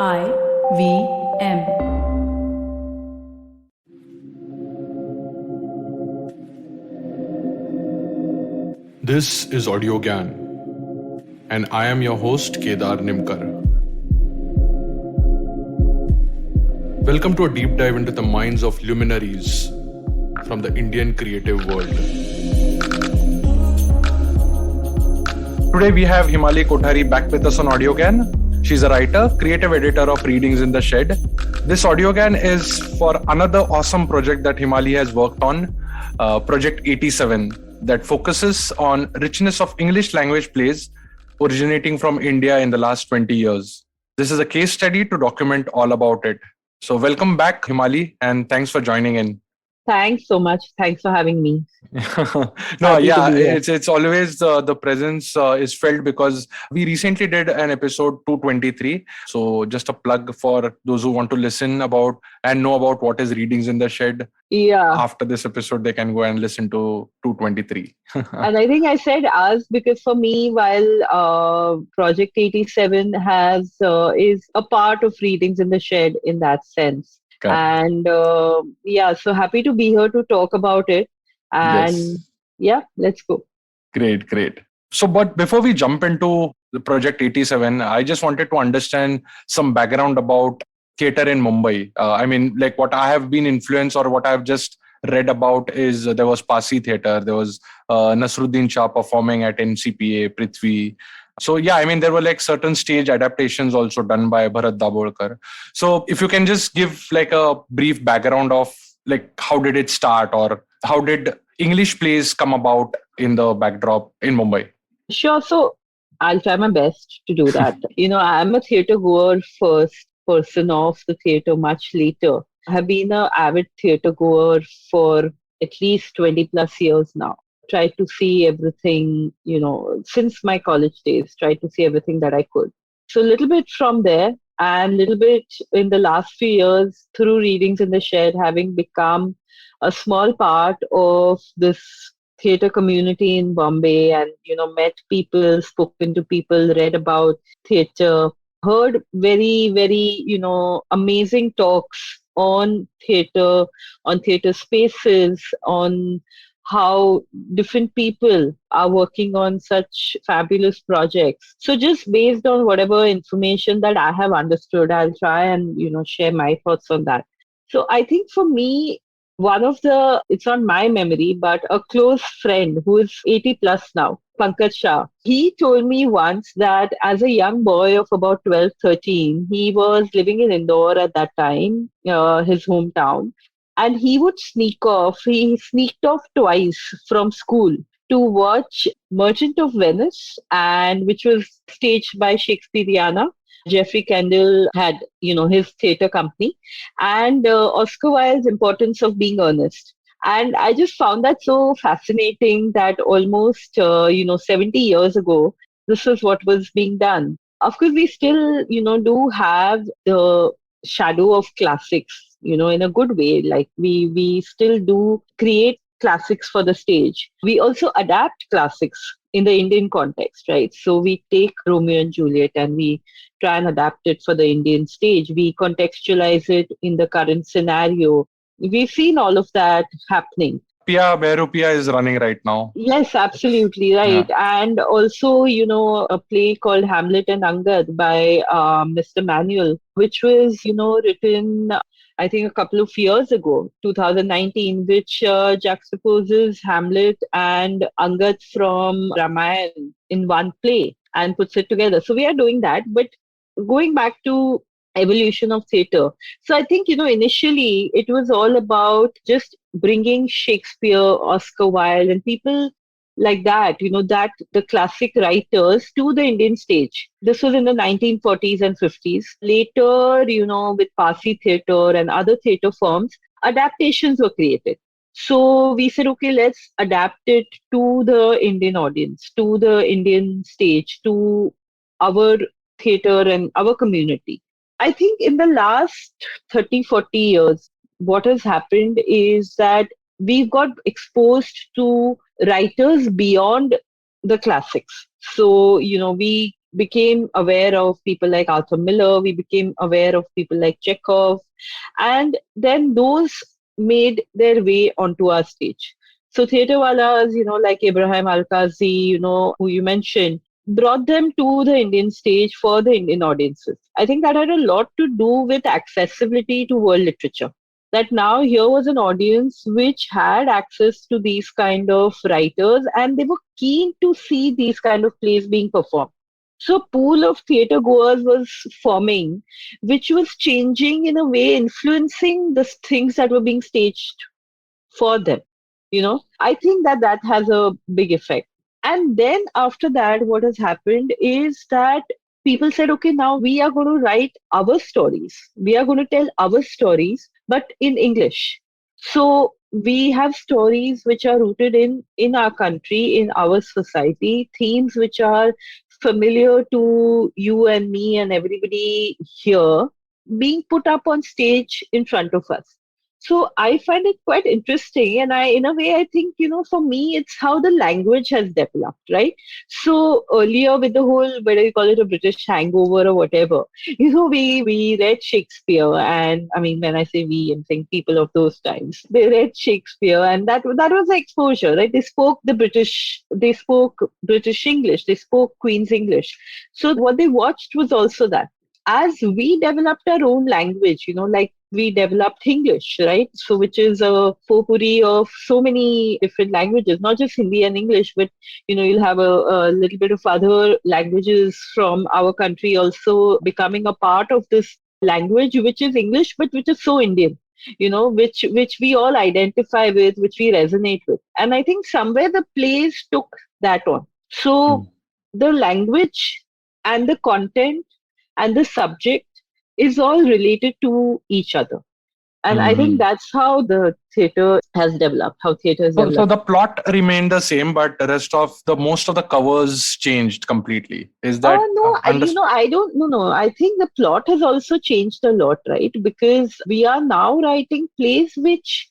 IVM. This is Audiogyan, and I am your host Kedar Nimkar. Welcome to a deep dive into the minds of luminaries from the Indian creative world. Today we have Himali Kothari back with us on Audiogyan. She's a writer, creative editor of Readings in the Shed. This Audiogyan is for another awesome project that Himali has worked on, Project87, that focuses on richness of English language plays originating from India in the last 20 years. This is a case study to document all about it. So welcome back, Himali, and thanks for joining in. Thanks so much. Thanks for having me. No, Happy to yeah, be here. it's always the presence is felt because we recently did an episode 223. So just a plug for those who want to listen about and know about what is Readings in the Shed. Yeah. After this episode, they can go and listen to 223. And I think I said us because for me, while Project 87 is a part of Readings in the Shed in that sense. Correct. And so happy to be here to talk about it. And let's go. Great. So, but before we jump into the Project 87, I just wanted to understand some background about theatre in Mumbai. Like what I have been influenced or what I've just read about is there was Pasi Theatre, there was Nasruddin Shah performing at NCPA, Prithvi. So there were like certain stage adaptations also done by Bharat Dabolkar. So if you can just give like a brief background of like how did it start or how did English plays come about in the backdrop in Mumbai? Sure. So I'll try my best to do that. I'm a theatre goer first, person of the theatre much later. I have been an avid theatre goer for at least 20 plus years now. Tried to see everything, since my college days, tried to see everything that I could. So a little bit from there and a little bit in the last few years through Readings in the Shed, having become a small part of this theatre community in Bombay and, met people, spoken to people, read about theatre, heard very, very, amazing talks on theatre spaces, on how different people are working on such fabulous projects. So just based on whatever information that I have understood, I'll try and, share my thoughts on that. So I think for me, it's not my memory, but a close friend who is 80 plus now, Pankaj Shah, he told me once that as a young boy of about 12, 13, he was living in Indore at that time, his hometown. And he would sneaked off twice from school to watch Merchant of Venice, and which was staged by Shakespeareana. Geoffrey Kendall had, his theatre company, and Oscar Wilde's Importance of Being Earnest. And I just found that so fascinating that almost, 70 years ago, this is what was being done. Of course, we still, do have the shadow of classics, in a good way. Like we still do create classics for the stage. We also adapt classics in the Indian context, right? So we take Romeo and Juliet and we try and adapt it for the Indian stage. We contextualize it in the current scenario. We've seen all of that happening. Pia Behrupia is running right now. Yes, absolutely right. Yeah. And also, a play called Hamlet and Angad by Mr. Manuel, which was, written, I think, a couple of years ago, 2019, which juxtaposes Hamlet and Angad from Ramayana in one play and puts it together. So we are doing that. But going back to evolution of theatre. So I think, initially it was all about just bringing Shakespeare, Oscar Wilde, and people like that, that the classic writers to the Indian stage. This was in the 1940s and 50s. Later, with Pasi Theatre and other theatre forms, adaptations were created. So we said, okay, let's adapt it to the Indian audience, to the Indian stage, to our theatre and our community. I think in the last 30, 40 years, what has happened is that we've got exposed to writers beyond the classics. So, we became aware of people like Arthur Miller, we became aware of people like Chekhov, and then those made their way onto our stage. So theatre walas, like Ibrahim Alkazi, who you mentioned, brought them to the Indian stage for the Indian audiences. I think that had a lot to do with accessibility to world literature. That now here was an audience which had access to these kind of writers and they were keen to see these kind of plays being performed. So a pool of theatre goers was forming, which was changing in a way, influencing the things that were being staged for them. I think that that has a big effect. And then after that, what has happened is that people said, okay, now we are going to write our stories. We are going to tell our stories, but in English. So we have stories which are rooted in our country, in our society, themes which are familiar to you and me and everybody here being put up on stage in front of us. So I find it quite interesting. And in a way, I think, for me, it's how the language has developed, right? So earlier with the whole, whether you call it a British hangover or whatever, we read Shakespeare. And I mean, when I say we, I'm saying people of those times, they read Shakespeare and that was the exposure, right? They spoke British English, they spoke Queen's English. So what they watched was also that. As we developed our own language, like we developed English, right? So, which is a potpourri of so many different languages, not just Hindi and English, but you'll have a little bit of other languages from our country also becoming a part of this language, which is English, but which is so Indian, which we all identify with, which we resonate with. And I think somewhere the plays took that on. So, the language and the content and the subject is all related to each other. And I think that's how the theatre has developed, how theatre has So developed. the plot remained the same, but the rest of the most of the covers changed completely. Is that No, I don't, no. I think the plot has also changed a lot, right? Because we are now writing plays which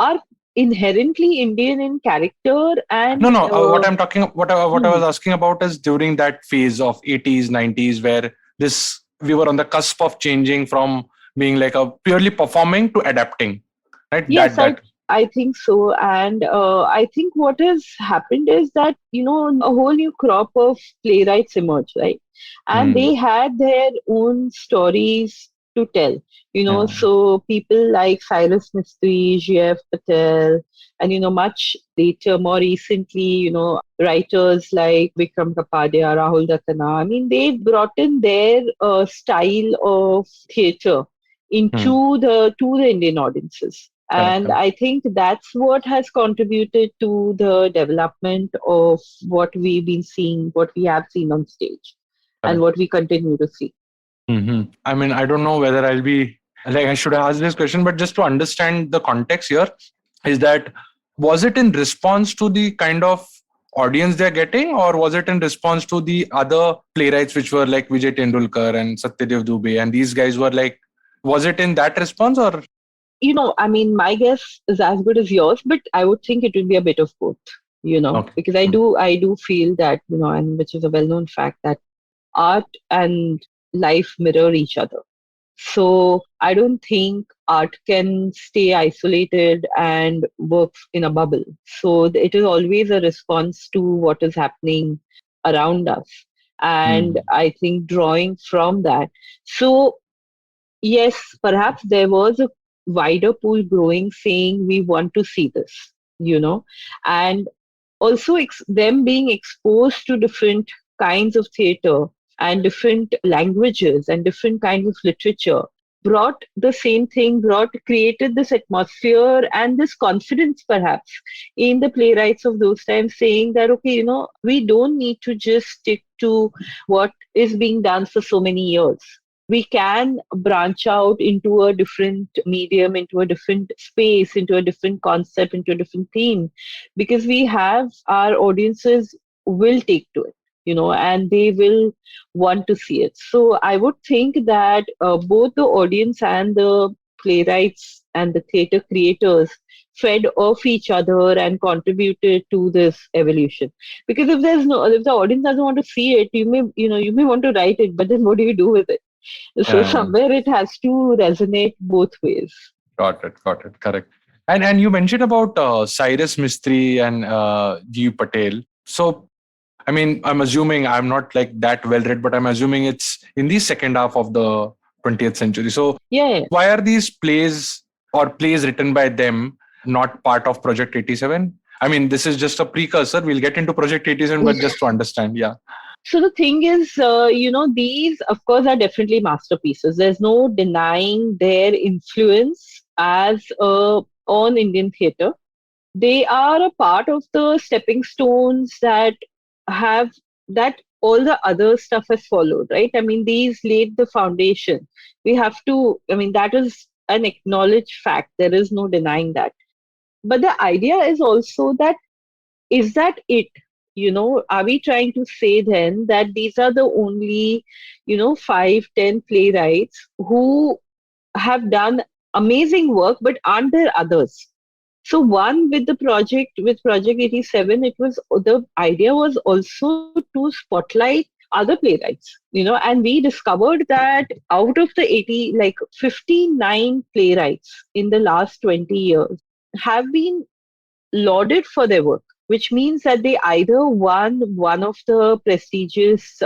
are inherently Indian in character No, and no. What I was hmm. asking about is during that phase of 80s, 90s, where this we were on the cusp of changing from being like a purely performing to adapting, right? Yes, That I that. I think so, and I think what has happened is that a whole new crop of playwrights emerged, right? And Hmm. they had their own stories to tell. Yeah. So people like Cyrus Mistry, G.F. Patel, and much later, more recently, writers like Vikram Kapadia, Rahul Dattana. I mean, they brought in their style of theatre Hmm. into the Indian audiences. Correct. And Correct. I think that's what has contributed to the development of what we've been seeing, what we have seen on stage, and Correct. what we continue to see. I mean, I don't know whether I'll be like I should ask this question, but just to understand the context here, is that was it in response to the kind of audience they're getting, or was it in response to the other playwrights which were like Vijay Tendulkar and Satyadev Dubey, and these guys were like, was it in that response or? I mean, my guess is as good as yours, but I would think it would be a bit of both, Okay. because I do feel that, and which is a well-known fact that art and life mirror each other. So I don't think art can stay isolated and work in a bubble. So it is always a response to what is happening around us. And Hmm. I think drawing from that. So yes, perhaps there was a wider pool growing saying we want to see this, and also them being exposed to different kinds of theater and different languages and different kinds of literature brought the same thing, brought created this atmosphere and this confidence perhaps in the playwrights of those times, saying that okay, we don't need to just stick to what is being done for so many years. We can branch out into a different medium, into a different space, into a different concept, into a different theme, because we have our audiences will take to it, and they will want to see it. So I would think that both the audience and the playwrights and the theater creators fed off each other and contributed to this evolution. Because if the audience doesn't want to see it, you may want to write it, but then what do you do with it? So Uh, somewhere it has to resonate both ways. got it. Got it. Correct. And you mentioned about Cyrus Mistry and G. Patel. So I mean, I'm assuming I'm not like that well read, but I'm assuming it's in the second half of the 20th century. So Yeah. why are these plays or plays written by them not part of Project 87? I mean, this is just a precursor. We'll get into Project 87, but just to understand, yeah. So the thing is, these of course are definitely masterpieces. There's no denying their influence as on Indian theatre. They are a part of the stepping stones have that all the other stuff has followed, right? I mean, these laid the foundation. We have to, I mean, that is an acknowledged fact. There is no denying that. But the idea is also that, is that it? Are we trying to say then that these are the only, 5, 10 playwrights who have done amazing work, but aren't there others? So one with Project 87, it was, the idea was also to spotlight other playwrights, and we discovered that out of the 80, like 59 playwrights in the last 20 years have been lauded for their work, which means that they either won one of the prestigious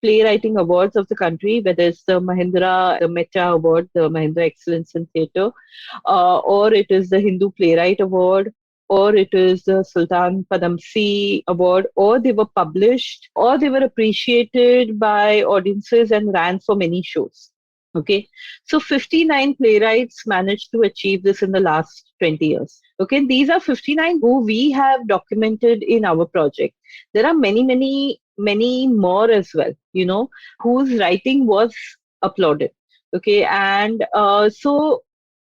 playwriting awards of the country, whether it's the Meta Award, the Mahindra Excellence in Theatre, or it is the Hindu Playwright Award, or it is the Sultan Padamsee Award, or they were published, or they were appreciated by audiences and ran for many shows. Okay, so 59 playwrights managed to achieve this in the last 20 years. Okay, these are 59 who we have documented in our project. There are many, many, many more as well, whose writing was applauded. Okay, and so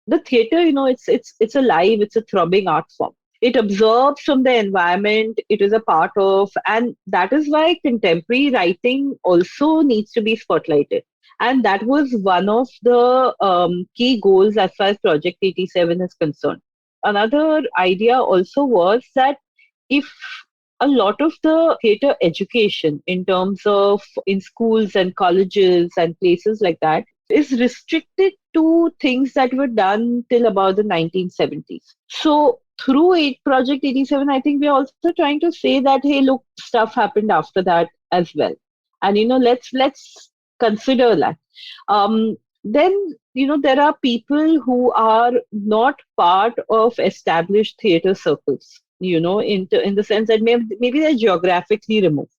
the theater, it's alive, it's a throbbing art form. It absorbs from the environment it is a part of, and that is why contemporary writing also needs to be spotlighted. And that was one of the key goals as far as Project 87 is concerned. Another idea also was that if a lot of the theatre education in terms of in schools and colleges and places like that is restricted to things that were done till about the 1970s. So through Project 87, I think we're also trying to say that, hey, look, stuff happened after that as well. And, let's consider that. Then, there are people who are not part of established theatre circles, in the sense that maybe they're geographically removed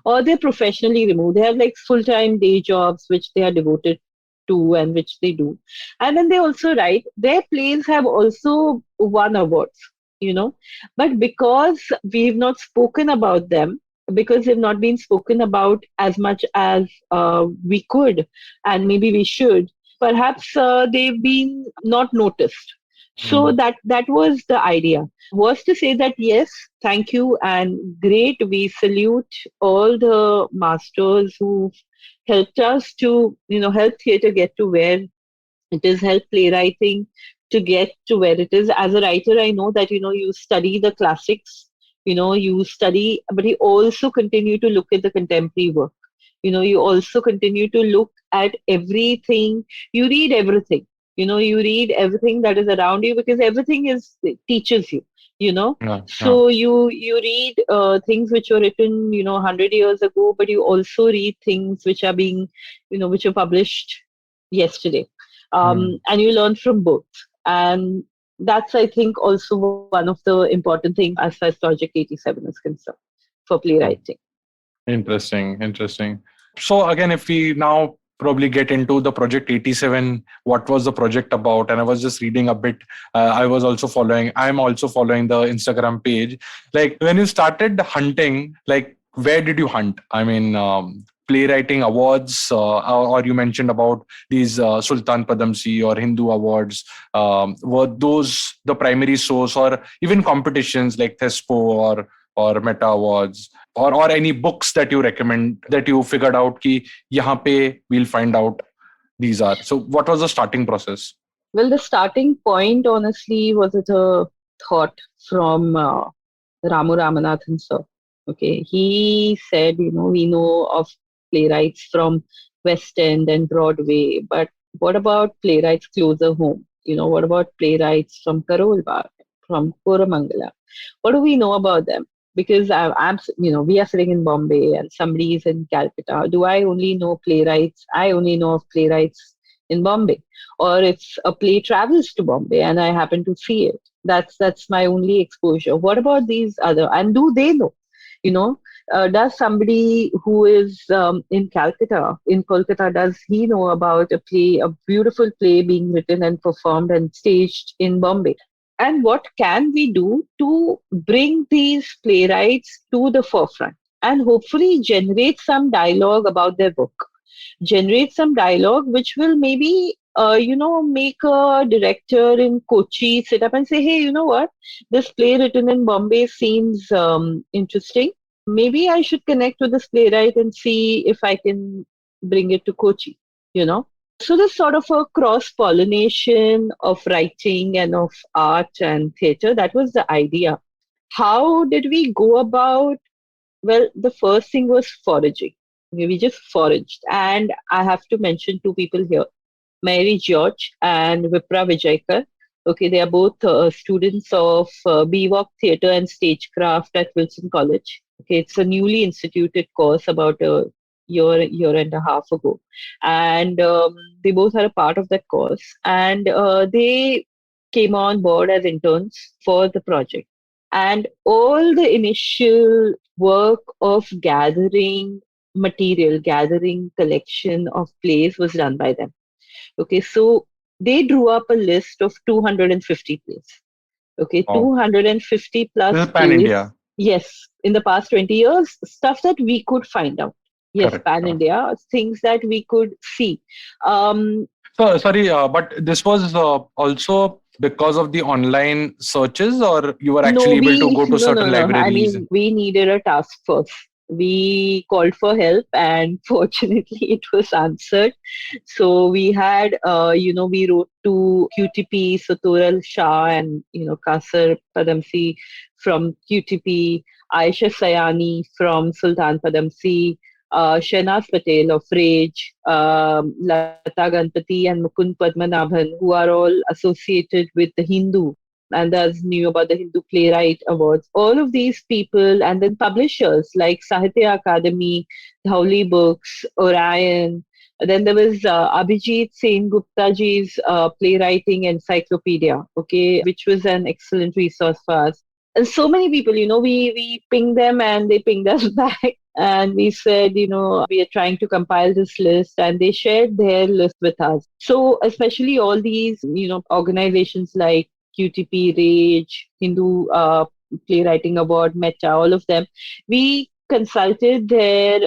or they're professionally removed. They have like full-time day jobs which they are devoted to and which they do. And then they also write. Their plays have also won awards, but because we've not spoken about them, because they've not been spoken about as much as we could, and maybe we should, perhaps they've been not noticed. So that was the idea, was to say that yes, thank you and great, we salute all the masters who helped us to help theatre get to where it is, help playwriting to get to where it is. As a writer, I know that you study the classics, you study, but you also continue to look at the contemporary work. You also continue to look at everything. You read everything. You read everything that is around you, because everything teaches you. Yeah, yeah. So you read things which were written 100 years ago, but you also read things which are being which were published yesterday, and you learn from both. And that's, I think, also one of the important things as far as Project 87 is concerned for playwriting. Interesting, interesting. So again, if we now probably get into the Project 87, what was the project about? And I was just reading a bit. I'm also following the Instagram page. Like when you started hunting, like where did you hunt? I mean, playwriting awards, or you mentioned about these Sultan Padamsee or Hindu awards. Were those the primary source, or even competitions like Thespo or Meta Awards? Or any books that you recommend that you figured out ki yahan pe we'll find out these are. So what was the starting process? Well, the starting point, honestly, was it a thought from Ramu Ramanathan sir. Okay, he said, we know of playwrights from West End and Broadway, but what about playwrights closer home? What about playwrights from Karol Bagh, from Koramangala? What do we know about them? Because we are sitting in Bombay and somebody is in Calcutta. Do I only know playwrights? I only know of playwrights in Bombay. Or if a play travels to Bombay and I happen to see it, that's my only exposure. What about these other? And do they know? You know, does somebody who is in Calcutta, in Kolkata, does he know about a play, a beautiful play being written and performed and staged in Bombay? And what can we do to bring these playwrights to the forefront and hopefully generate some dialogue about their book? Generate some dialogue which will maybe make a director in Kochi sit up and say, hey, you know what, this play written in Bombay seems interesting. Maybe I should connect with this playwright and see if I can bring it to Kochi, you know. So there's sort of a cross pollination of writing and of art and theater. That was the idea. How did we go about? Well, the first thing was foraging. Okay, we just foraged. And I have to mention two people here, Mary George and Vipra Vijaykar. Okay, they are both students of BWalk Theatre and Stagecraft at Wilson College. Okay, it's a newly instituted course about a year and a half ago. And they both are a part of that course. And they came on board as interns for the project. And all the initial work of gathering material, gathering collection of plays was done by them. Okay, so they drew up a list of 250 plays. Okay, Wow. 250 This plus is pan plays. India. Yes, in the past 20 years, stuff that we could find out. Yes, Correct. pan India, things that we could see. Um, So sorry, but this was also because of the online searches, or you were No, actually able to go to no, no, certain no. I libraries? mean, we needed a task force. We called for help, and fortunately, it was answered. So we had, we wrote to QTP, Satoral Shah, and Kasar Padamsi from QTP, Aisha Sayani from Sultan Padamsi, Shehnaz Patel of Rage, Lata Ganpati, and Mukund Padmanabhan, who are all associated with the Hindu and thus knew about the Hindu Playwright Awards. All of these people, and then publishers like Sahitya Akademi, Dhauli Books, Orion. Then there was Abhijit Sen Gupta ji's playwriting encyclopedia, okay, which was an excellent resource for us. And so many people, we pinged them and they pinged us back. And we said, we are trying to compile this list, and they shared their list with us. So, especially all these, organizations like QTP, Rage, Hindu Playwriting Award, Meta, all of them, we consulted their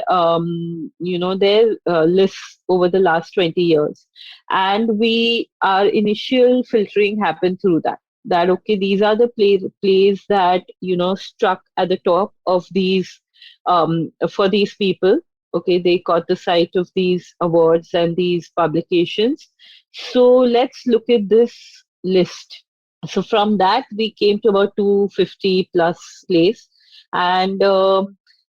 lists over the last 20 years. And our initial filtering happened through that. That, okay, these are the plays that, struck at the top of these, for these people. Okay, they caught the sight of these awards and these publications. So let's look at this list. So from that we came to about 250 plus plays. And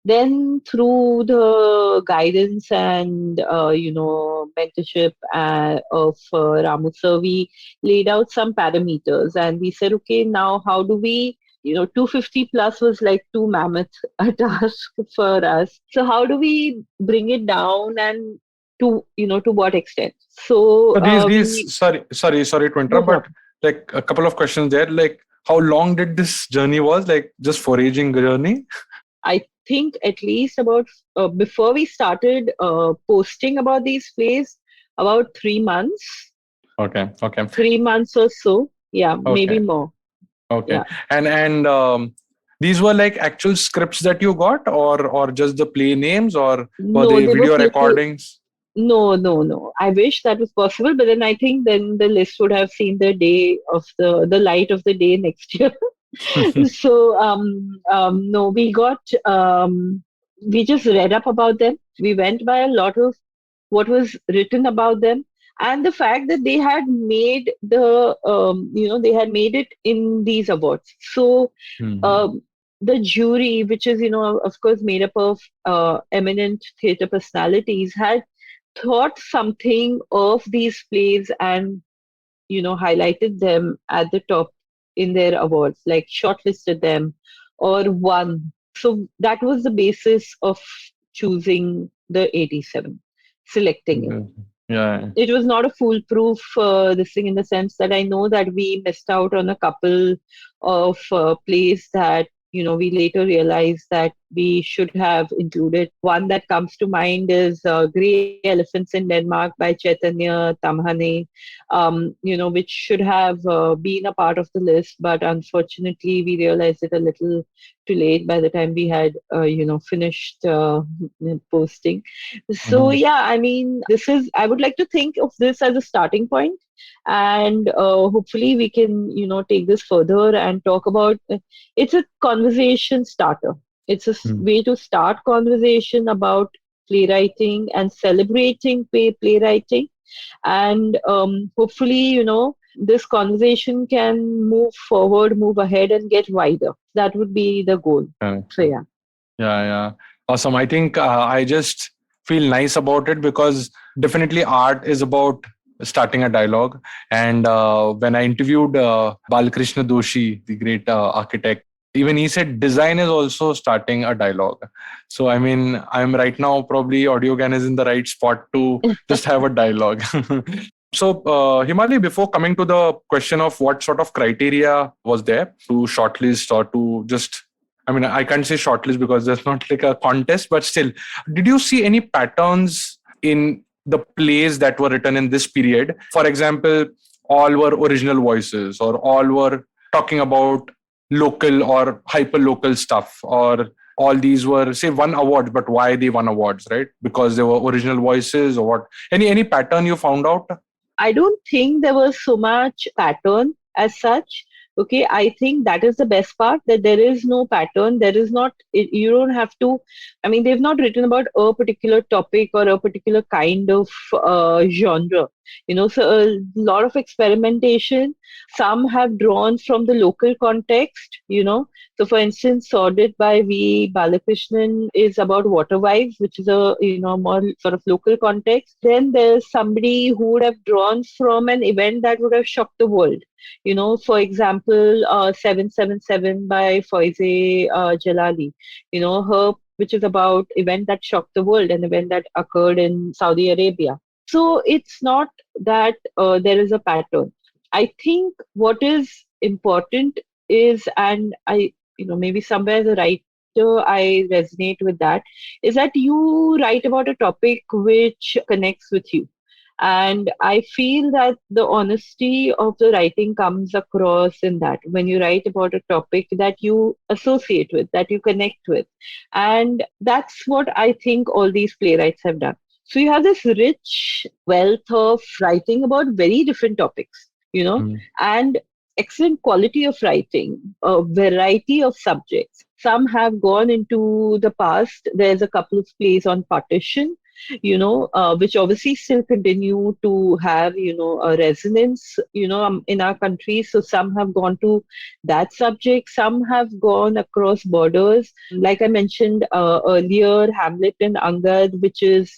then through the guidance and mentorship of Ramu sir, we laid out some parameters, and we said, okay, now how do we, 250 plus was like too mammoth a task for us. So how do we bring it down, and to what extent? So So these we sorry to no interrupt, but problem. like a couple of questions there. Like, how long did this journey was? Like, just foraging journey? I think at least about before we started posting about these plays, about 3 months, Okay, okay, 3 months or so. Yeah, maybe okay, more. okay. Yeah. And these were like actual scripts that you got, or just the play names, or were No, they they were video people. recordings? No, no, no. I wish that was possible, but then I think then the list would have seen the day of the light of the day next year. So no, we just read up about them. We went by a lot of what was written about them. And the fact that they had made they had made it in these awards. So Mhm. um, the jury, which is, of course, made up of eminent theatre personalities, had thought something of these plays and, highlighted them at the top in their awards, like shortlisted them or won. So that was the basis of choosing the 87, selecting it. Mhm. Yeah. It was not a foolproof this thing, in the sense that I know that we missed out on a couple of plays that, we later realized that we should have included. One that comes to mind is Grey Elephants in Denmark by Chaitanya Tamhane, which should have been a part of the list, but unfortunately we realized it a little too late by the time we had, finished posting. So Mhm. yeah, I mean, I would like to think of this as a starting point, and hopefully we can, take this further and talk about. It's a conversation starter. It's a Mhm. way to start conversation about playwriting and celebrating playwriting, and hopefully, this conversation can move forward, move ahead, and get wider. That would be the goal. Correct. So yeah. Yeah, yeah. Awesome. I think I just feel nice about it because definitely art is about starting a dialogue. And when I interviewed Balkrishna Doshi, the great architect, even he said design is also starting a dialogue. So, I mean, I'm right now probably Audiogyan is in the right spot to just have a dialogue. So, Himali, before coming to the question of what sort of criteria was there to shortlist or to just, I mean, I can't say shortlist because there's not like a contest, but still, did you see any patterns in the plays that were written in this period? For example, all were original voices, or all were talking about local or hyper local stuff, or all these were, say, won awards, but why they won awards, right? Because they were original voices, or what? Any pattern you found out? I don't think there was so much pattern as such. Okay, I think that is the best part, that there is no pattern. There is not, you don't have to, I mean, they've not written about a particular topic or a particular kind of genre, so a lot of experimentation. Some have drawn from the local context, So, for instance, Sordid by V. Balakrishnan is about water wives, which is a, more sort of local context. Then there's somebody who would have drawn from an event that would have shocked the world. For example, 777 by Foize Jalali, her, which is about event that shocked the world, an event that occurred in Saudi Arabia. So it's not that there is a pattern. I think what is important is, and I, maybe somewhere as a writer, I resonate with that, is that you write about a topic which connects with you. And I feel that the honesty of the writing comes across in that when you write about a topic that you associate with, that you connect with. And that's what I think all these playwrights have done. So you have this rich wealth of writing about very different topics, Mm. and excellent quality of writing, a variety of subjects. Some have gone into the past. There's a couple of plays on partition, which obviously still continue to have, a resonance, in our country. So some have gone to that subject. Some have gone across borders. Like I mentioned earlier, Hamlet and Angad, which is,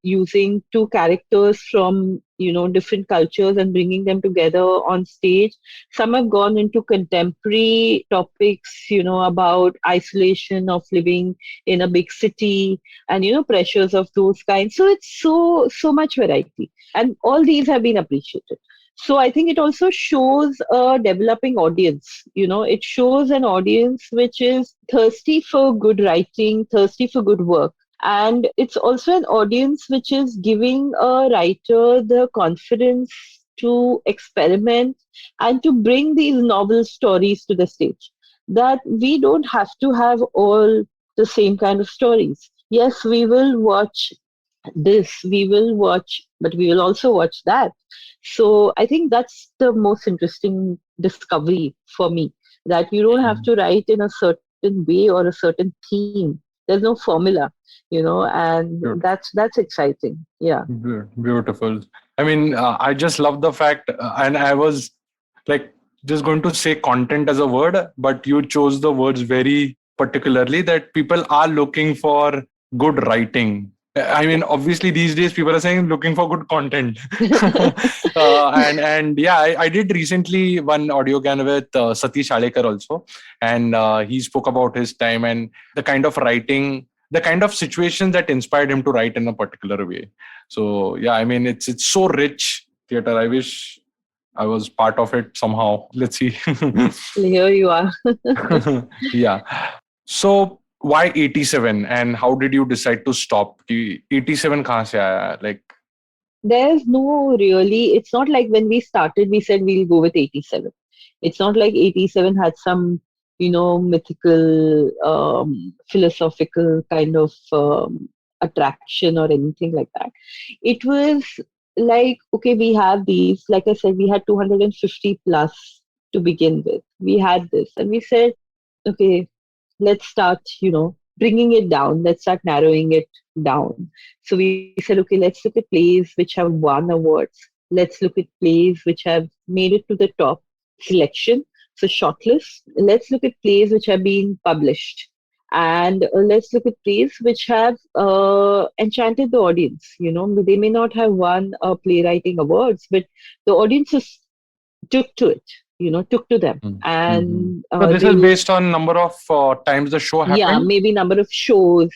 using two characters from, different cultures and bringing them together on stage. Some have gone into contemporary topics, about isolation of living in a big city, and pressures of those kinds. So it's so much variety, and all these have been appreciated. So I think it also shows a developing audience. It shows an audience which is thirsty for good writing, thirsty for good work. And it's also an audience which is giving a writer the confidence to experiment and to bring these novel stories to the stage. That we don't have to have all the same kind of stories. Yes, we will watch this, we will watch, but we will also watch that. So I think that's the most interesting discovery for me, that you don't have to write in a certain way or a certain theme. There's no formula, and that's exciting. Yeah. Beautiful. I mean, I just love the fact, and I was like just going to say content as a word, but you chose the words very particularly that people are looking for good writing. I mean, obviously these days people are saying looking for good content, and yeah, I did recently one Audiogyan with Satish Alekar also, and he spoke about his time and the kind of writing, the kind of situations that inspired him to write in a particular way. So yeah, I mean, it's so rich theater. I wish I was part of it somehow. Let's see. Here you are. Yeah. So why 87 and how did you decide to stop? 87 kahan se aaya? Like, There's no really, it's not like when we started, we said we'll go with 87. It's not like 87 had some, mythical, philosophical kind of attraction or anything like that. It was like, okay, we have these, like I said, we had 250 plus to begin with. We had this, and we said, okay, let's start, bringing it down. Let's start narrowing it down. So we said, okay, let's look at plays which have won awards. Let's look at plays which have made it to the top selection, so shortlist. Let's look at plays which have been published. And let's look at plays which have enchanted the audience. They may not have won playwriting awards, but the audiences took to it, took to them. mm-hmm. And So this they is based on number of times the show yeah, happened. maybe number of shows,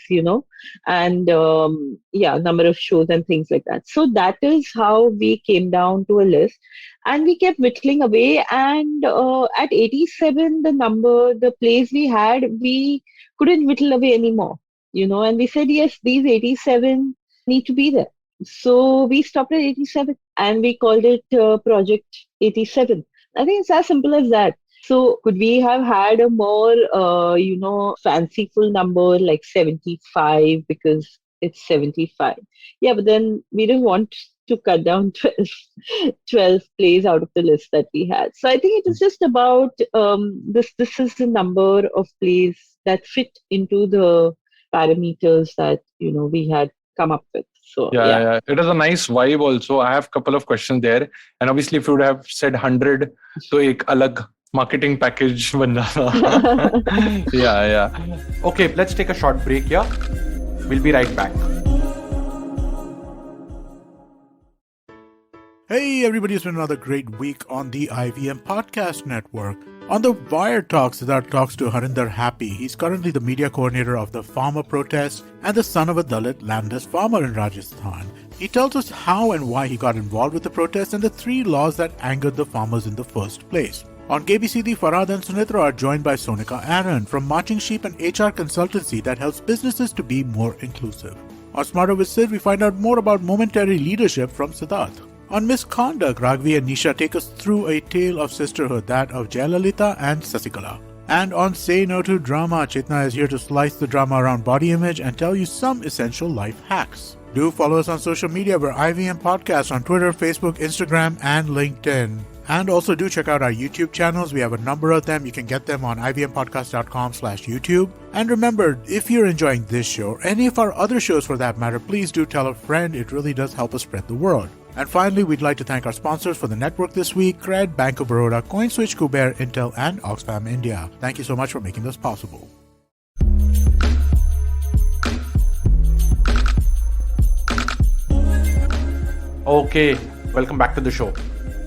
and yeah, number of shows and things like that. So that is how we came down to a list, and we kept whittling away. And at 87, the plays we had, we couldn't whittle away anymore, and we said, yes, these 87 need to be there. So we stopped at 87 and we called it Project 87. I think it's as simple as that. So could we have had a more, fanciful number like 75 because it's 75? Yeah, but then we didn't want to cut down 12 plays out of the list that we had. So I think it is just about this. This is the number of plays that fit into the parameters that we had come up with. So yeah. Yeah, it is a nice vibe also. I have a couple of questions there. And obviously, if you would have said 100, तो एक अलग marketing package बन जाता. Yeah. Okay, let's take a short break here. We'll be right back. Hey everybody, it's been another great week on the IVM Podcast Network. On the Wire Talks, Siddharth talks to Harinder Happy. He's currently the media coordinator of the farmer protest and the son of a Dalit landless farmer in Rajasthan. He tells us how and why he got involved with the protest and the 3 laws that angered the farmers in the first place. On KBCD, Farhad and Sunitra are joined by Sonika Aaron from Marching Sheep, an HR consultancy that helps businesses to be more inclusive. On Smarter with Sid, we find out more about momentary leadership from Siddharth. On Misconduct, Raghavi and Nisha take us through a tale of sisterhood, that of Jayalalitha and Sasikala. And on Say No to Drama, Chetna is here to slice the drama around body image and tell you some essential life hacks. Do follow us on social media. We're IVM Podcast on Twitter, Facebook, Instagram, and LinkedIn. And also do check out our YouTube channels. We have a number of them. You can get them on ivmpodcast.com/YouTube. And remember, if you're enjoying this show, or any of our other shows for that matter, please do tell a friend. It really does help us spread the word. And finally, we'd like to thank our sponsors for the network this week: Cred, Bank of Baroda, CoinSwitch, Kuber, Intel, and Oxfam India. Thank you so much for making this possible. Okay, welcome back to the show.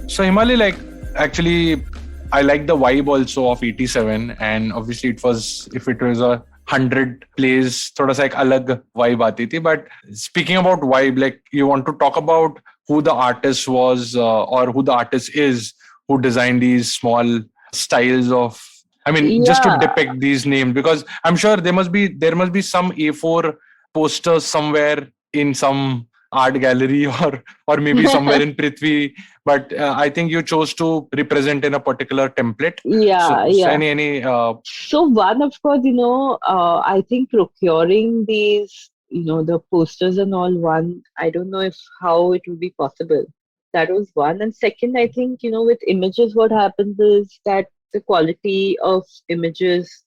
So Himali, like, actually, I like the vibe also of 87, and obviously it was, if it was 100 plays, thoda sa ek alag vibe aati thi. But speaking about vibe, like, you want to talk about who the artist was or who the artist is who designed these small styles of, I mean, just to depict these names, because I'm sure there must be some A4 posters somewhere in some art gallery or maybe somewhere in Prithvi, but I think you chose to represent in a particular template. Yeah. So any So one, of course, I think procuring these, the posters and all, one, I don't know if how it would be possible. That was one. And second, I think, with images, what happens is that the quality of images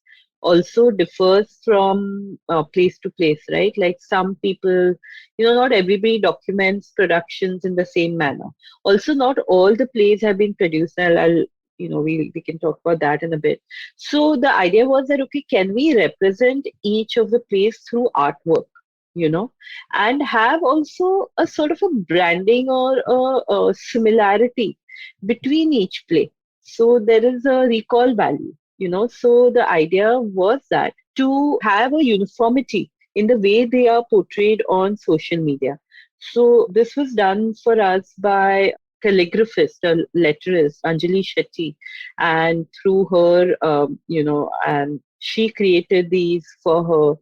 also differs from place to place, right? Like some people, not everybody documents productions in the same manner. Also, not all the plays have been produced. We can talk about that in a bit. So the idea was that, okay, can we represent each of the plays through artwork? And have also a sort of a branding or a similarity between each play. So there is a recall value, So the idea was that to have a uniformity in the way they are portrayed on social media. So this was done for us by calligraphist, a letterist, Anjali Shetty, and through her, and she created these for her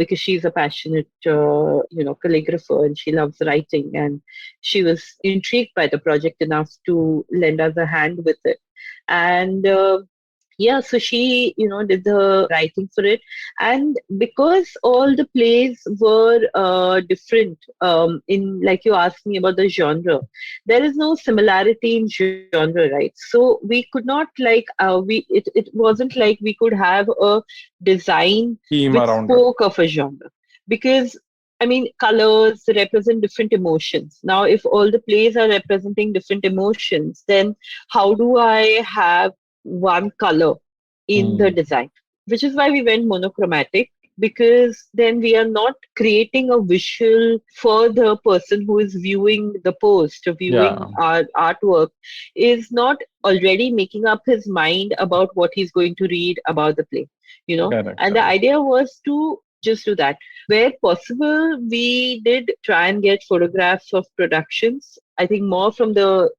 because she's a passionate, calligrapher and she loves writing. And she was intrigued by the project enough to lend us a hand with it. And yeah, so she, did the writing for it. And because all the plays were different, like you asked me about the genre, there is no similarity in genre, right? So we could not it wasn't like we could have a design Theme which around it. spoke of a genre. Because I mean, colors represent different emotions. Now, if all the plays are representing different emotions, then how do I have one color in the Hmm. design? Which is why we went monochromatic, because then we are not creating a visual for the person who is viewing the post or viewing Yeah, our artwork, is not already making up his mind about what he's going to read about the play, correct, and the correct. idea was to just do that. Where possible, we did try and get photographs of productions, I think more from the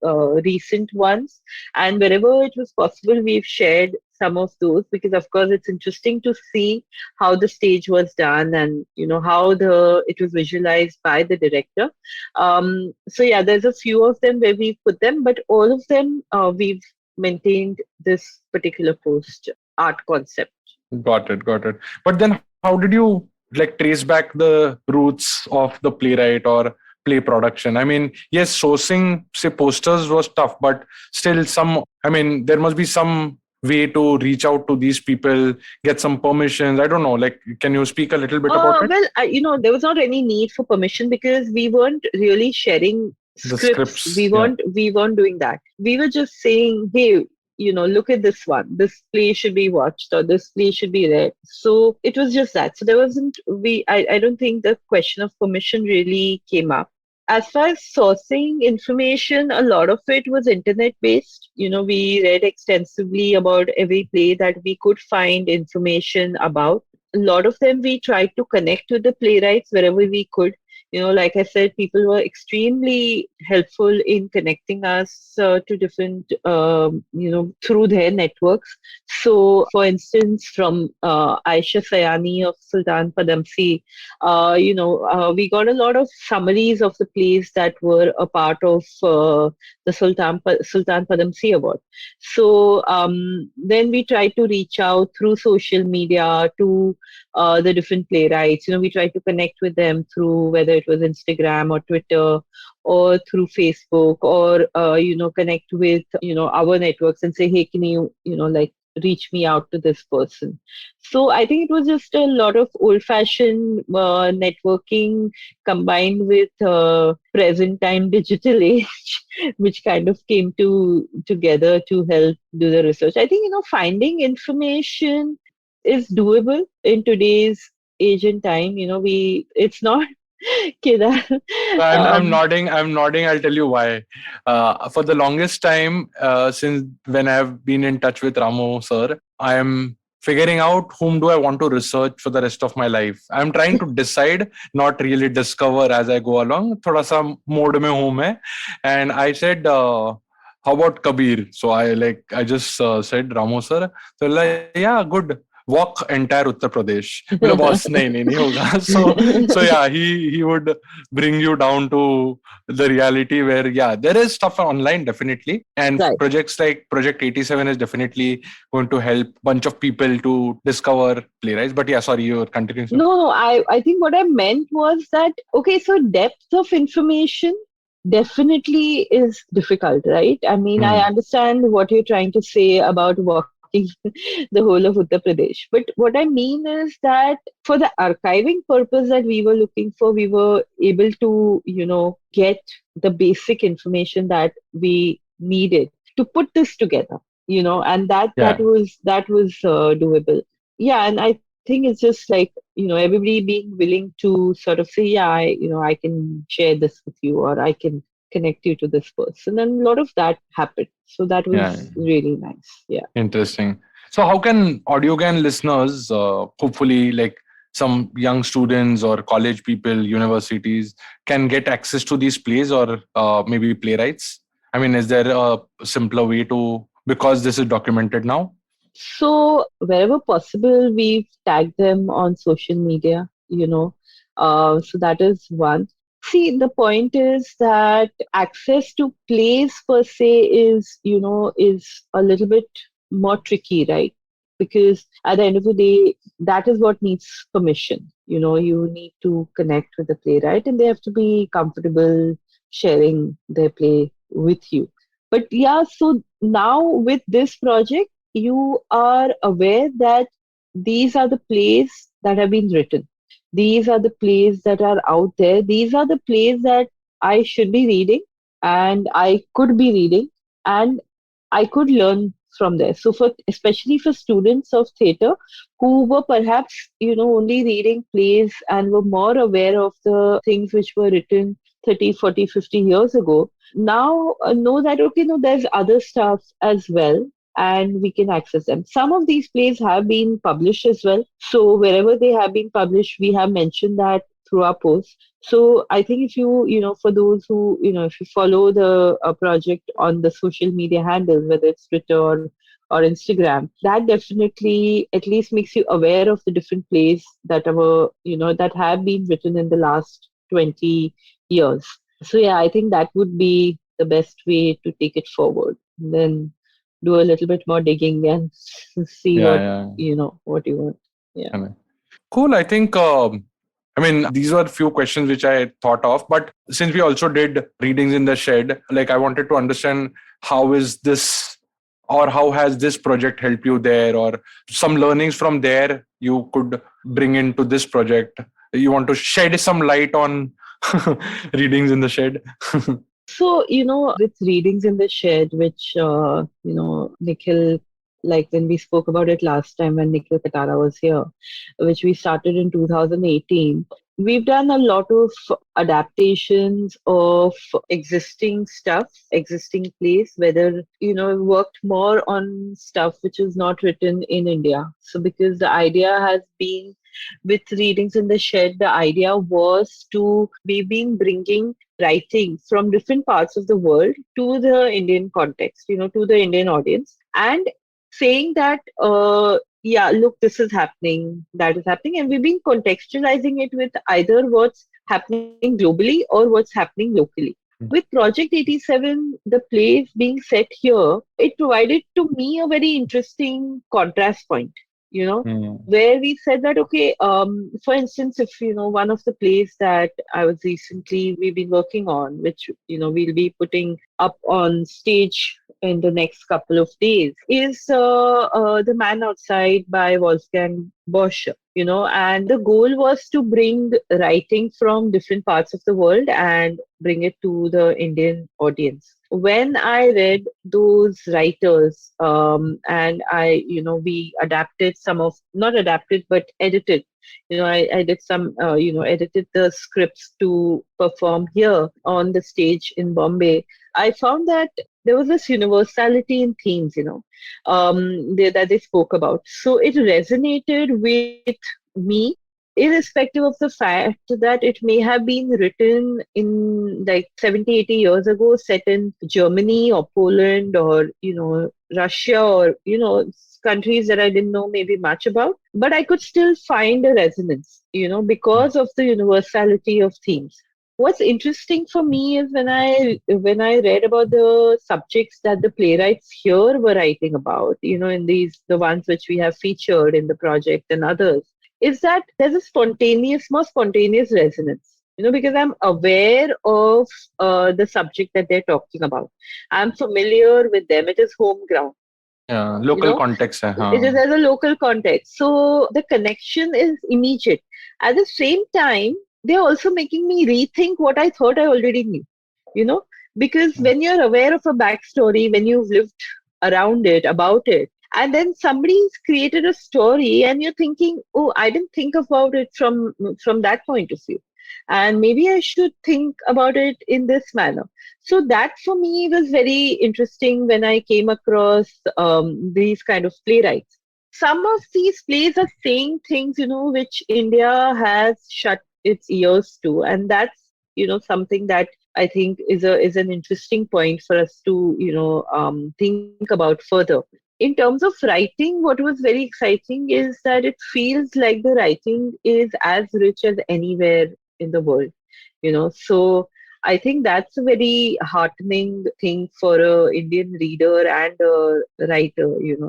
recent ones. And wherever it was possible, we've shared some of those, because, of course, it's interesting to see how the stage was done and, how it was visualized by the director. So, yeah, there's a few of them where we put them, but all of them we've maintained this particular post art concept. Got it, got it. But then how did you like trace back the roots of the playwright or play production? I mean, yes, sourcing, say, posters was tough, but still there must be some way to reach out to these people, get some permissions. I don't know. Like, can you speak a little bit about it? Well, there was not any need for permission because we weren't really sharing The scripts. scripts, We yeah. weren't doing that. We were just saying, hey, look at this one. This play should be watched or this play should be read. So it was just that. So there wasn't I don't think the question of permission really came up. As far as sourcing information, a lot of it was internet based. We read extensively about every play that we could find information about. A lot of them we tried to connect with the playwrights wherever we could. Like I said, people were extremely helpful in connecting us to different, through their networks. So, for instance, from Aisha Sayani of Sultan Padamsi, we got a lot of summaries of the plays that were a part of the Sultan Padamsi Award. So then we tried to reach out through social media to the different playwrights. We tried to connect with them through whether it was Instagram or Twitter or through Facebook, or connect with our networks and say, hey, can you like reach me out to this person. So I think it was just a lot of old fashioned networking combined with present time digital age, which kind of came together to help do the research. I think finding information is doable in today's age and time. It's not Kedar. So I'm um, nodding. I'm nodding. I'll tell you why. For the longest time, since when I've been in touch with Ramu sir, I am figuring out whom do I want to research for the rest of my life. I'm trying to decide, not really discover as I go along. थोड़ा सा mode में हूँ मैं, and I said, how about Kabir? So I just said Ramu sir. So like, yeah, good. Walk entire Uttar Pradesh. बोले boss नहीं होगा. So yeah, he would bring you down to the reality where, yeah, there is stuff online definitely, and right. projects like Project 87 is definitely going to help bunch of people to discover playwrights. But yeah, sorry, you were continuing. Sir. No, I think what I meant was that, okay, so depth of information definitely is difficult, right? I mean, I Hmm. understand what you're trying to say about walking blocking the whole of Uttar Pradesh. But what I mean is that for the archiving purpose that we were looking for, we were able to, get the basic information that we needed to put this together, and Yeah. that was doable. Yeah, and I think it's just like, everybody being willing to sort of say, yeah, I can share this with you, or I can connect you to this person, and a lot of that happened. So that Yeah. was really nice. Yeah. Interesting. So, how can Audiogan listeners, hopefully, like some young students or college people, universities, can get access to these plays or maybe playwrights? I mean, is there a simpler way to, because this is documented now? So wherever possible, we've tagged them on social media, So that is one. See, the point is that access to plays per se is a little bit more tricky, right? Because at the end of the day, that is what needs permission. You need to connect with the playwright, and they have to be comfortable sharing their play with you. But yeah, so now with this project, you are aware that these are the plays that have been written. These are the plays that are out there. These are the plays that I should be reading, and I could be reading, and I could learn from there. So for especially for students of theatre who were perhaps, only reading plays and were more aware of the things which were written 30, 40, 50 years ago, now know that, okay, no, there's other stuff as well, and we can access them. Some of these plays have been published as well. So wherever they have been published, we have mentioned that through our posts. So I think if you, for those who, if you follow the project on the social media handles, whether it's Twitter or Instagram, that definitely at least makes you aware of the different plays that are, that have been written in the last 20 years. So yeah, I think that would be the best way to take it forward. Then do a little bit more digging and see Yeah, what yeah. what you want. Yeah. I cool. I think, I mean, these were a few questions which I thought of, but since we also did readings in the shed, like I wanted to understand how is this or how has this project helped you there, or some learnings from there you could bring into this project. You want to shed some light on readings in the shed? So, with readings in the shed, which, Nikhil, like when we spoke about it last time when Nikhil Katara was here, which we started in 2018, we've done a lot of adaptations of existing stuff, existing plays, whether, worked more on stuff which is not written in India. So, because the idea has been with readings in the shed, the idea was to we've been bringing writing from different parts of the world to the Indian context, to the Indian audience, and saying that, yeah, look, this is happening, that is happening, and we've been contextualizing it with either what's happening globally or what's happening locally. With Project 87, the plays being set here, it provided to me a very interesting contrast point, you know, Hmm. where we said that, okay, for instance, if, one of the plays that we've been working on, which, we'll be putting up on stage in the next couple of days, is The Man Outside by Wolfgang Bosch. And the goal was to bring writing from different parts of the world and bring it to the Indian audience. When I read those writers, and we adapted not adapted, but edited. I did some, edited the scripts to perform here on the stage in Bombay. I found that there was this universality in themes, that they spoke about. So it resonated with me, irrespective of the fact that it may have been written in like 70, 80 years ago, set in Germany or Poland or, Russia or, countries that I didn't know maybe much about. But I could still find a resonance, because of the universality of themes. What's interesting for me is when I read about the subjects that the playwrights here were writing about, in the ones which we have featured in the project and others, is that there's a more spontaneous resonance. Because I'm aware of the subject that they're talking about. I'm familiar with them. It is home ground. You local know, context hai, it is हाँ. as a local context. So the connection is immediate. At the same time, they're also making me rethink what I thought I already knew, you know, because when you're aware of a backstory, when you've lived around it, about it, and then somebody's created a story and you're thinking, oh, I didn't think about it from that point of view. And maybe I should think about it in this manner. So that for me was very interesting when I came across these kind of playwrights. Some of these plays are saying things, which India has shut its ears to, and that's something that I think is an interesting point for us to think about further. In terms of writing, what was very exciting is that it feels like the writing is as rich as anywhere in the world. So I think that's a very heartening thing for a Indian reader and a writer.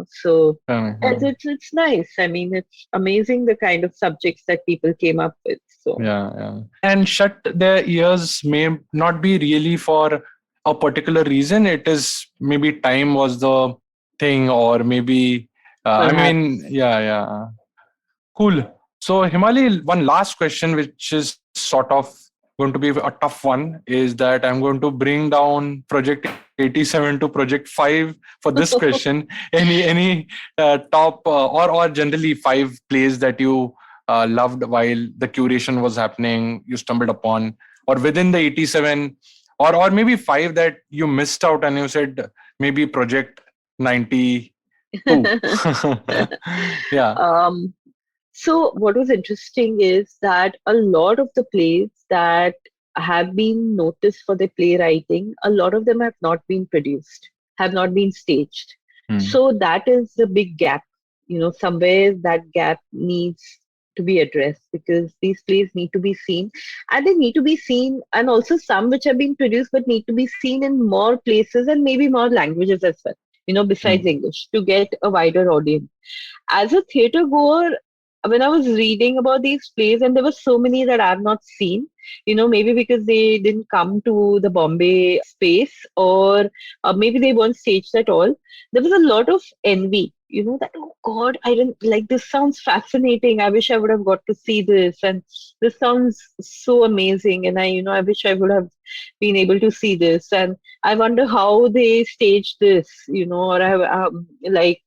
So it's nice. I mean, it's amazing the kind of subjects that people came up with. So Yeah. And shut their ears may not be really for a particular reason. It is maybe time was the thing, or maybe, I mean, perhaps. yeah. Cool. So, Himali, one last question, which is sort of going to be a tough one, is that I'm going to bring down Project 87 to Project 5 for this question. Any top or generally 5 plays that you loved while the curation was happening, you stumbled upon, or within the 87, or maybe 5 that you missed out and you said maybe Project 92. Yeah. um, So, what was interesting is that a lot of the plays that have been noticed for their playwriting, a lot of them have not been produced, have not been staged. Hmm. So, that is the big gap. Somewhere that gap needs to be addressed because these plays need to be seen and they need to be seen, and also some which have been produced but need to be seen in more places and maybe more languages as well, besides Hmm. English to get a wider audience. As a theater goer, when I was reading about these plays, and there were so many that I've not seen, maybe because they didn't come to the Bombay space, or maybe they weren't staged at all. There was a lot of envy, that, oh God, I didn't like this, sounds fascinating. I wish I would have got to see this, and this sounds so amazing. And I wish I would have been able to see this. And I wonder how they staged this, or I have, like,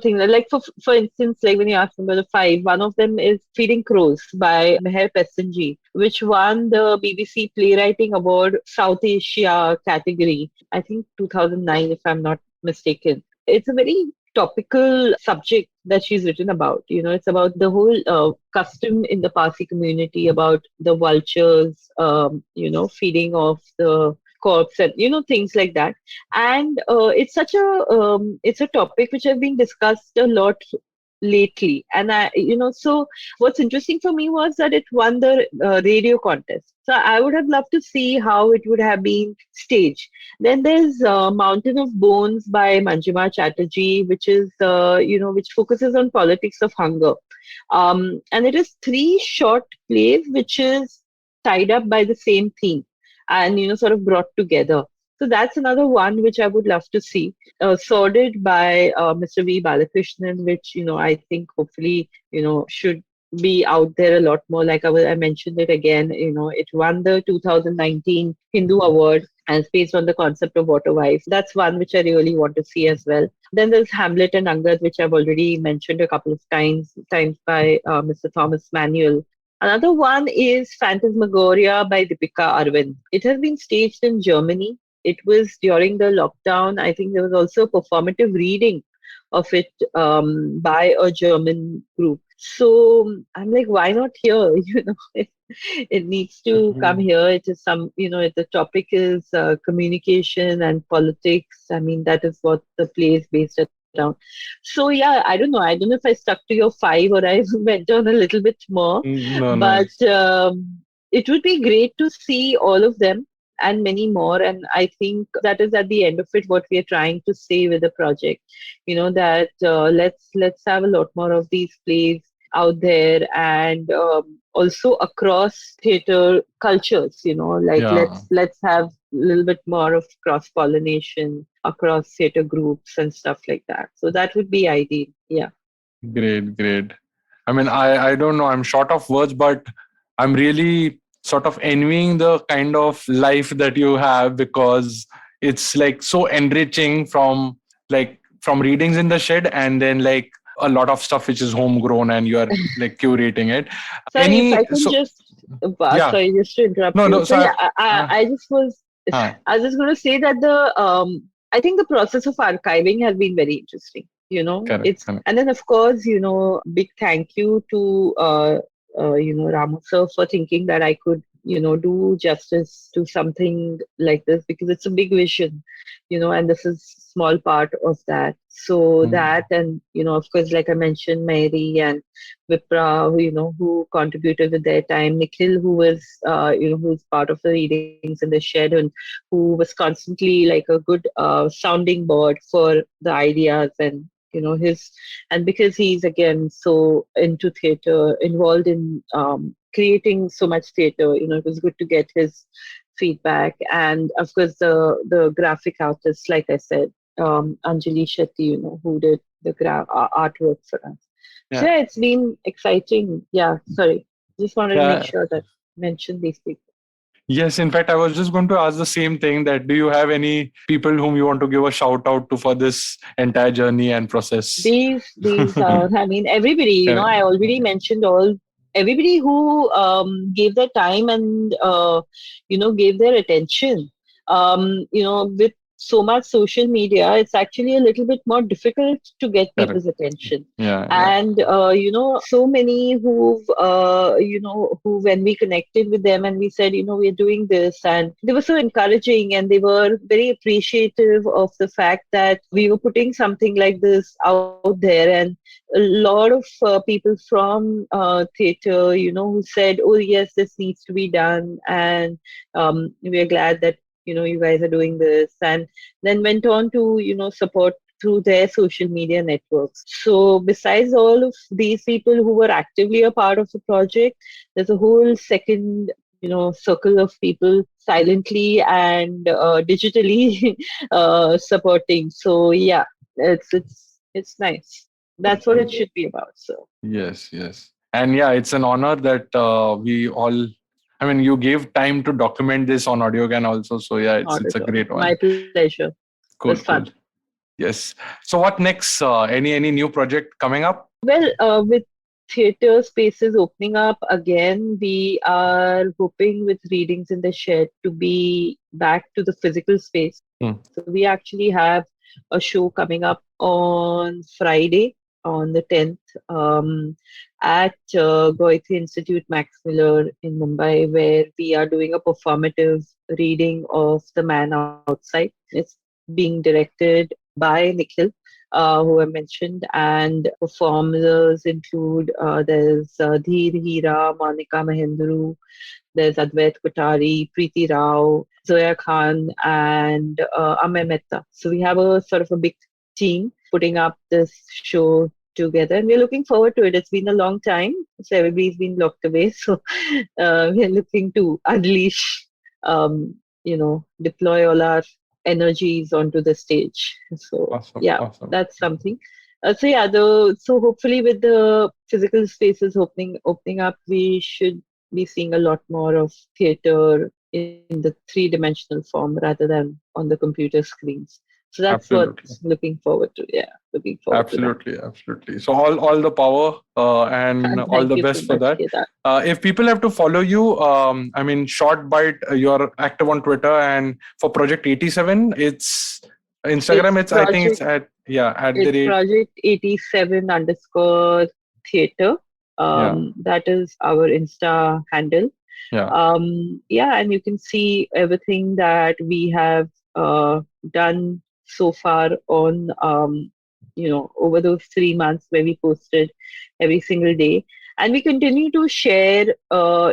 things like for instance, like when you ask about the 5, one of them is Feeding Crows by Meher Pesenji, which won the BBC Playwriting Award South Asia category, I think 2009, if I'm not mistaken. It's a very topical subject that she's written about. It's about the whole custom in the Parsi community about the vultures, feeding off the corpse and things like that. And it's such a it's a topic which has been discussed a lot lately. And so what's interesting for me was that it won the radio contest. So I would have loved to see how it would have been staged. Then there's Mountain of Bones by Manjima Chatterjee, which is which focuses on politics of hunger. And it is 3 short plays which is tied up by the same theme and sort of brought together. So that's another one which I would love to see. Sorted by Mr. V. Balakrishnan, which I think hopefully should be out there a lot more. Like I mentioned it again. It won the 2019 Hindu Award and it's based on the concept of water wife. That's one which I really want to see as well. Then there's Hamlet and Angad, which I've already mentioned a couple of times by Mr. Thomas Manuel. Another one is Phantasmagoria by Deepika Arvind. It has been staged in Germany. It was during the lockdown. I think there was also a performative reading of it by a German group. So I'm like, why not here? It needs to come here. It is the topic is communication and politics. I mean, that is what the play is based around. So yeah, I don't know. I don't know if I stuck to your 5 or I went on a little bit more, No, but no. it would be great to see all of them and many more. And I think that is at the end of it what we are trying to say with the project. That let's have a lot more of these plays out there, and also across theater cultures, like Yeah. let's have a little bit more of cross pollination across theater groups and stuff like that. So that would be ideal. Yeah. Great, great. I mean, I don't know. I'm short of words, but I'm really sort of envying the kind of life that you have, because it's like so enriching from readings in the shed, and then like a lot of stuff which is homegrown and you are like curating it. Sorry, if I can So just, yeah. sorry, just to interrupt No, you. no. So So yeah, uh, I just was, uh, I was just going to say that I think the process of archiving has been very interesting. correct, It's, correct. and then of course, big thank you to, Ramu sir for thinking that I could, do justice to something like this, because it's a big vision, and this is small part of that. So Hmm. that, and, of course, like I mentioned, Mary and Vipra, who contributed with their time, Nikhil, who was, who's part of the readings in the shed, and who was constantly like a good sounding board for the ideas, and, and because he's again so into theater, involved in creating so much theater, it was good to get his feedback. And of course, the graphic artist, like I said, Anjali Shetty, who did the artwork for us. So Yeah. yeah, it's been exciting. Yeah, sorry. Just wanted to make Yeah. sure that mention these people. Yes, in fact, I was just going to ask the same thing, that do you have any people whom you want to give a shout out to for this entire journey and process? These I mean, everybody, Correct. I already mentioned everybody who gave their time and, gave their attention. With so much social media, it's actually a little bit more difficult to get Correct. people's attention. Yeah, yeah. And, so many who, when we connected with them and we said, we're doing this, and they were so encouraging, and they were very appreciative of the fact that we were putting something like this out there. And a lot of people from theater, who said, oh, yes, this needs to be done. And we're glad that, you guys are doing this. And then went on to, support through their social media networks. So besides all of these people who were actively a part of the project, there's a whole second, circle of people silently and digitally supporting. So yeah, it's nice. That's what it should be about. So Yes, yes. And yeah, it's an honor that we all, I mean, you gave time to document this on Audiogan also. So yeah, it's not it's a at all. great My one. pleasure. It was Cool, fun. cool. Yes. So what next? Any new project coming up? Well, with theater spaces opening up again, we are hoping with readings in the shed to be back to the physical space. Hmm. So we actually have a show coming up on Friday, on the 10th, at Goethe Institute Max Miller in Mumbai, where we are doing a performative reading of The Man Outside. It's being directed by Nikhil, who I mentioned, and performers include there's Dheer Hira, Monica Mahendru, there's Advait Kothari, Preeti Rao, Zoya Khan, and Amay Mehta. So we have a sort of a big team putting up this show together, and we're looking forward to it. It's been a long time, so everybody's been locked away. So we're looking to unleash, deploy all our energies onto the stage. So Awesome, yeah, awesome. that's something. So yeah, so hopefully with the physical spaces opening up, we should be seeing a lot more of theater in the three-dimensional form rather than on the computer screens. So that's what Absolutely. looking forward to. Yeah, looking forward to that. Absolutely, absolutely. So all the power and all Thank the you so best for much, that. Kedar. If people have to follow you, I mean, short bite, you're active on Twitter, and for Project 87, it's Instagram. It's It's, I think it's project. at, yeah, at the It's rate. Project87 underscore theater. Yeah, That is our Insta handle. yeah. Yeah, and you can see everything that we have done so far on, over those 3 months where we posted every single day. And we continue to share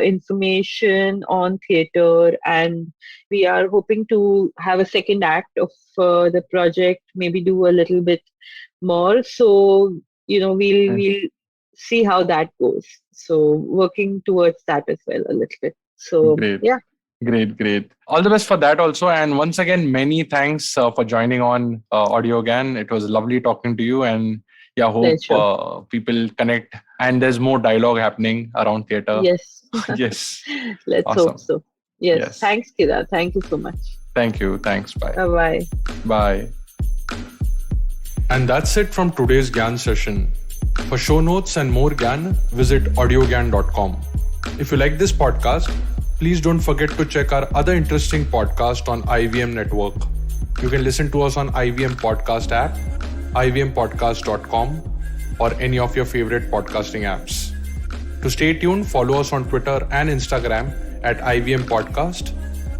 information on theater, and we are hoping to have a second act of the project, maybe do a little bit more. So, we'll see how that goes. So working towards that as well a little bit. So Great. yeah. Great. All the best for that also. And once again, many thanks for joining on Audiogyan. It was lovely talking to you. And yeah, hope people connect and there's more dialogue happening around theatre. Yes. Yes. Let's Awesome. hope so. Yes. Thanks, Kedar. Thank you so much. Thank you. Thanks. Bye. Bye-bye. Bye. And that's it from today's Gyan session. For show notes and more Gyan, visit audiogyan.com. If you like this podcast, please don't forget to check our other interesting podcast on IVM Network. You can listen to us on IVM Podcast app, ivmpodcast.com, or any of your favorite podcasting apps. To stay tuned, follow us on Twitter and Instagram at IVM Podcast.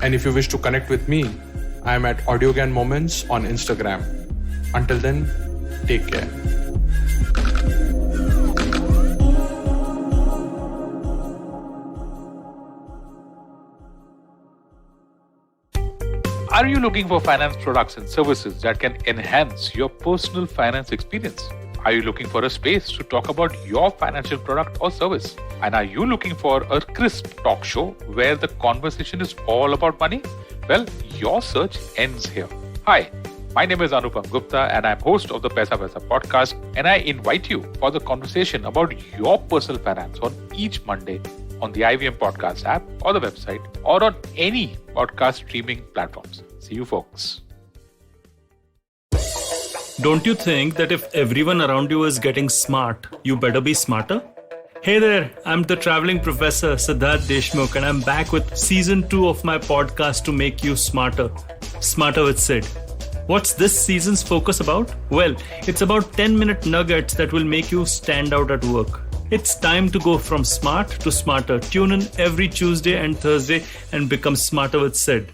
And if you wish to connect with me, I am at Audiogyan Moments on Instagram. Until then, take care. Are you looking for finance products and services that can enhance your personal finance experience? Are you looking for a space to talk about your financial product or service? And are you looking for a crisp talk show where the conversation is all about money? Well, your search ends here. Hi, my name is Anupam Gupta and I'm host of the Paisa podcast, and I invite you for the conversation about your personal finance on each Monday on the IVM Podcast app or the website or on any podcast streaming platforms. See you folks. Don't you think that if everyone around you is getting smart, you better be smarter? Hey there, I'm the traveling professor Siddharth Deshmukh and I'm back with season 2 of my podcast to make you smarter. Smarter with Sid. What's this season's focus about? Well, it's about 10-minute nuggets that will make you stand out at work. It's time to go from smart to smarter. Tune in every Tuesday and Thursday and become smarter with Sid.